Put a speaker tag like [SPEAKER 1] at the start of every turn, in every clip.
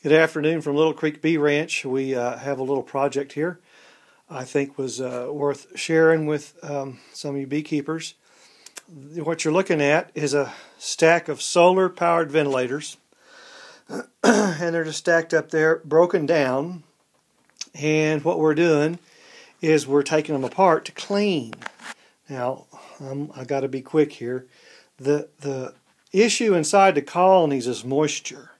[SPEAKER 1] Good afternoon from Little Creek Bee Ranch. We have a little project here I think was worth sharing with some of you beekeepers. What you're looking at is a stack of solar powered ventilators and they're just stacked up there, broken down, and what we're doing is we're taking them apart to clean. Now I got to be quick here. The issue inside the colonies is moisture.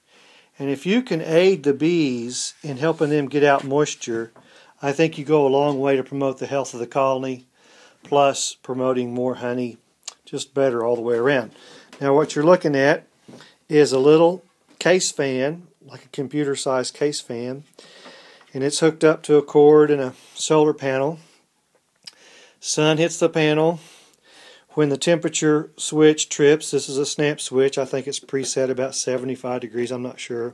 [SPEAKER 1] And if you can aid the bees in helping them get out moisture, I think you go a long way to promote the health of the colony, plus promoting more honey, just better all the way around. Now what you're looking at is a little case fan, like a computer-sized case fan, and it's hooked up to a cord and a solar panel. Sun hits the panel. When the temperature switch trips, this is a snap switch, I think it's preset about 75 degrees, I'm not sure.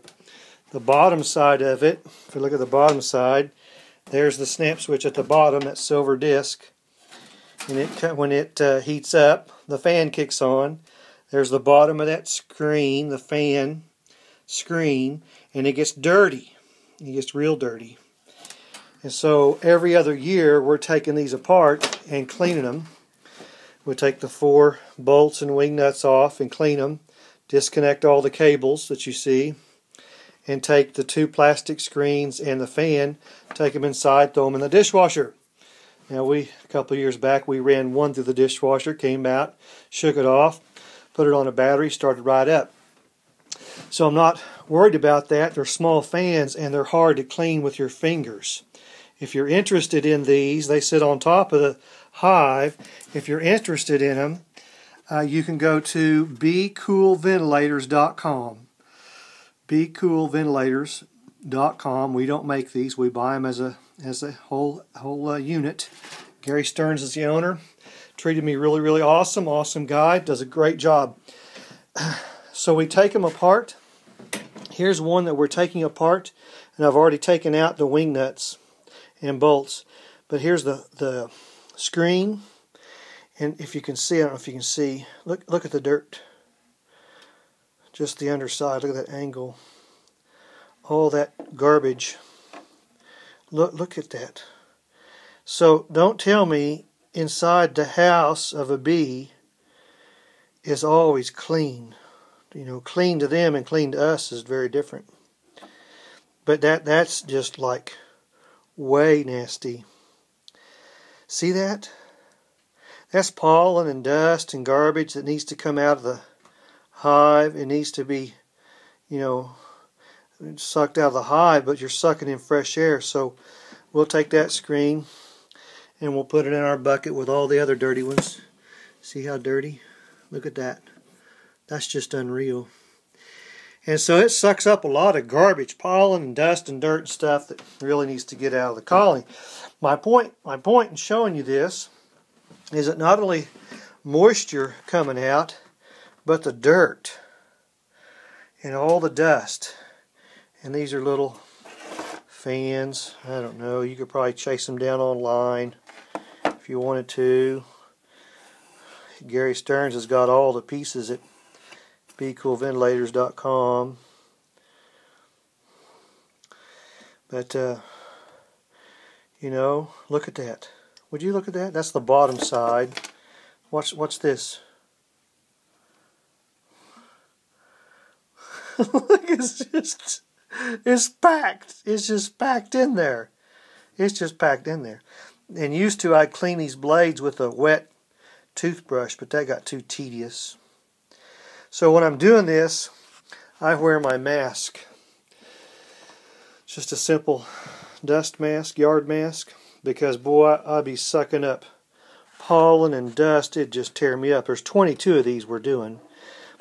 [SPEAKER 1] The bottom side of it, if you look at the bottom side, there's the snap switch at the bottom, that silver disc. And when it heats up, the fan kicks on. There's the bottom of that screen, the fan screen, and it gets dirty. It gets real dirty. And so every other year we're taking these apart and cleaning them. We'll take the 4 bolts and wing nuts off and clean them, disconnect all the cables that you see, and take the 2 plastic screens and the fan, take them inside, throw them in the dishwasher. Now a couple of years back, we ran one through the dishwasher, came out, shook it off, put it on a battery, started right up. So I'm not worried about that. They're small fans and they're hard to clean with your fingers. If you're interested in these, they sit on top of the hive. If you're interested in them, you can go to beecoolventilators.com. beecoolventilators.com. We don't make these. We buy them as a whole unit. Gary Stearns is the owner. Treated me really awesome guy. Does a great job. So we take them apart. Here's one that we're taking apart, and I've already taken out the wing nuts and bolts. But here's the screen, and if you can see, I don't know if you can see, look at the dirt, just the underside. Look at that angle, all that garbage. Look at that. So don't tell me inside the house of a bee is always clean. You know, clean to them and clean to us is very different. But that's just like way nasty. See that? That's pollen and dust and garbage that needs to come out of the hive. It needs to be, sucked out of the hive, but you're sucking in fresh air. So we'll take that screen and we'll put it in our bucket with all the other dirty ones. See how dirty? Look at that. That's just unreal. And so it sucks up a lot of garbage, pollen and dust and dirt and stuff that really needs to get out of the colony. My point in showing you this is that not only moisture coming out, but the dirt and all the dust. And these are little fans. I don't know. You could probably chase them down online if you wanted to. Gary Stearns has got all the pieces at beecoolventilators.com. But look at that. Would you look at that? That's the bottom side. Watch this. Look, it's packed. It's just packed in there. It's just packed in there. And used to, I'd clean these blades with a wet toothbrush, but that got too tedious. So when I'm doing this, I wear my mask. It's just a simple dust mask, yard mask, because boy, I'd be sucking up pollen and dust. It'd just tear me up. There's 22 of these we're doing.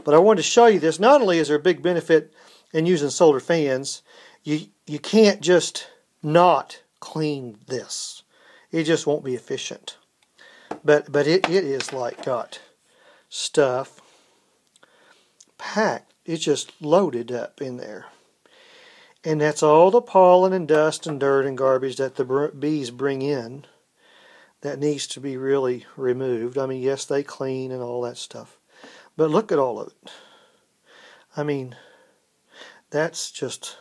[SPEAKER 1] But I wanted to show you this. Not only is there a big benefit in using solar fans, you can't just not clean this. It just won't be efficient. But it is like got stuff packed. It's just loaded up in there. And that's all the pollen and dust and dirt and garbage that the bees bring in that needs to be really removed. I mean, yes, they clean and all that stuff. But look at all of it. I mean, that's just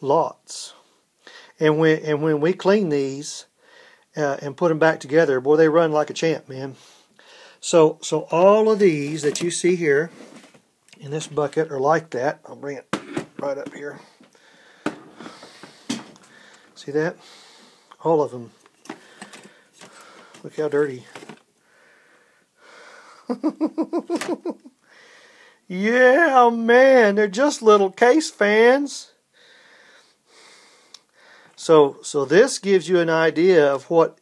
[SPEAKER 1] lots. And when we clean these and put them back together, boy, they run like a champ, man. So all of these that you see here in this bucket are like that. I'll bring it right up here. See that? All of them. Look how dirty. Yeah, man, they're just little case fans. So this gives you an idea of what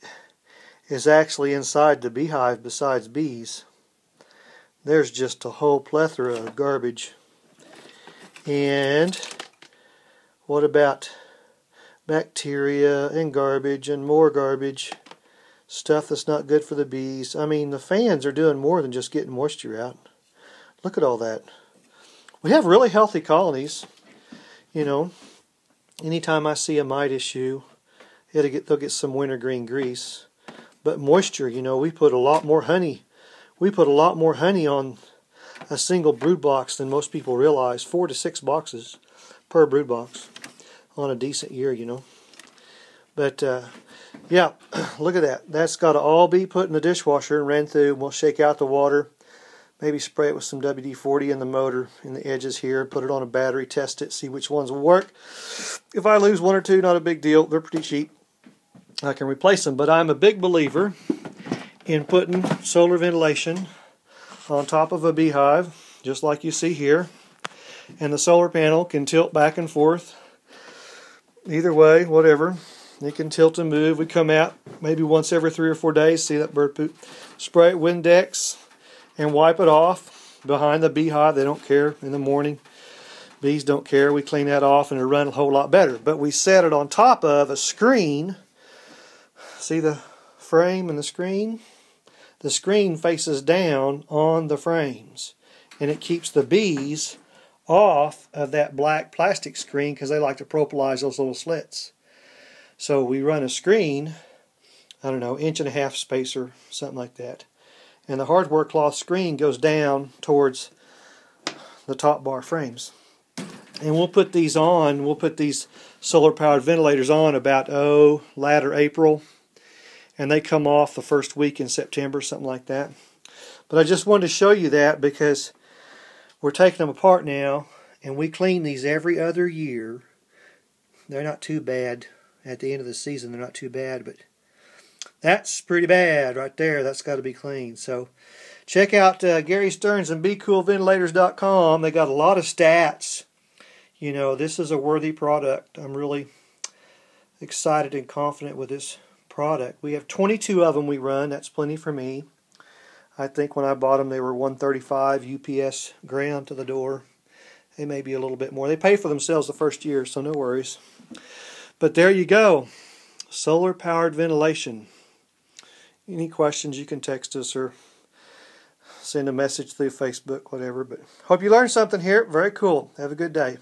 [SPEAKER 1] is actually inside the beehive besides bees. There's just a whole plethora of garbage. And what about bacteria and garbage and more garbage? Stuff that's not good for the bees. I mean, the fans are doing more than just getting moisture out. Look at all that. We have really healthy colonies. You know, anytime I see a mite issue, they'll get some wintergreen grease. But moisture, you know, we put a lot more honey. We put a lot more honey on a single brood box than most people realize. 4 to 6 boxes per brood box on a decent year, you know. But yeah, look at that. That's got to all be put in the dishwasher and ran through. We'll shake out the water. Maybe spray it with some WD-40 in the motor in the edges here. Put it on a battery, test it, see which ones will work. If I lose 1 or 2, not a big deal. They're pretty cheap. I can replace them. But I'm a big believer in putting solar ventilation on top of a beehive, just like you see here. And the solar panel can tilt back and forth. Either way, whatever. It can tilt and move. We come out maybe once every 3 or 4 days. See that bird poop? Spray it with Windex and wipe it off behind the beehive. They don't care in the morning. Bees don't care. We clean that off and it'll run a whole lot better. But we set it on top of a screen. See the frame and the screen? The screen faces down on the frames. And it keeps the bees off of that black plastic screen because they like to propolize those little slits. So we run a screen, I don't know, 1.5 inch spacer, something like that. And the hardware cloth screen goes down towards the top bar frames. And we'll put these on, we'll put these solar powered ventilators on about, latter April. And they come off the first week in September, something like that. But I just wanted to show you that because we're taking them apart now. And we clean these every other year. They're not too bad. At the end of the season, they're not too bad. But that's pretty bad right there. That's got to be cleaned. So check out Gary Stearns and BeCoolVentilators.com. They got a lot of stats. You know, this is a worthy product. I'm really excited and confident with this product. We have 22 of them we run. That's plenty for me. I think when I bought them, they were $135 UPS ground to the door. They may be a little bit more. They pay for themselves the first year, so no worries. But there you go. Solar powered ventilation. Any questions, you can text us or send a message through Facebook, whatever. But hope you learned something here. Very cool. Have a good day.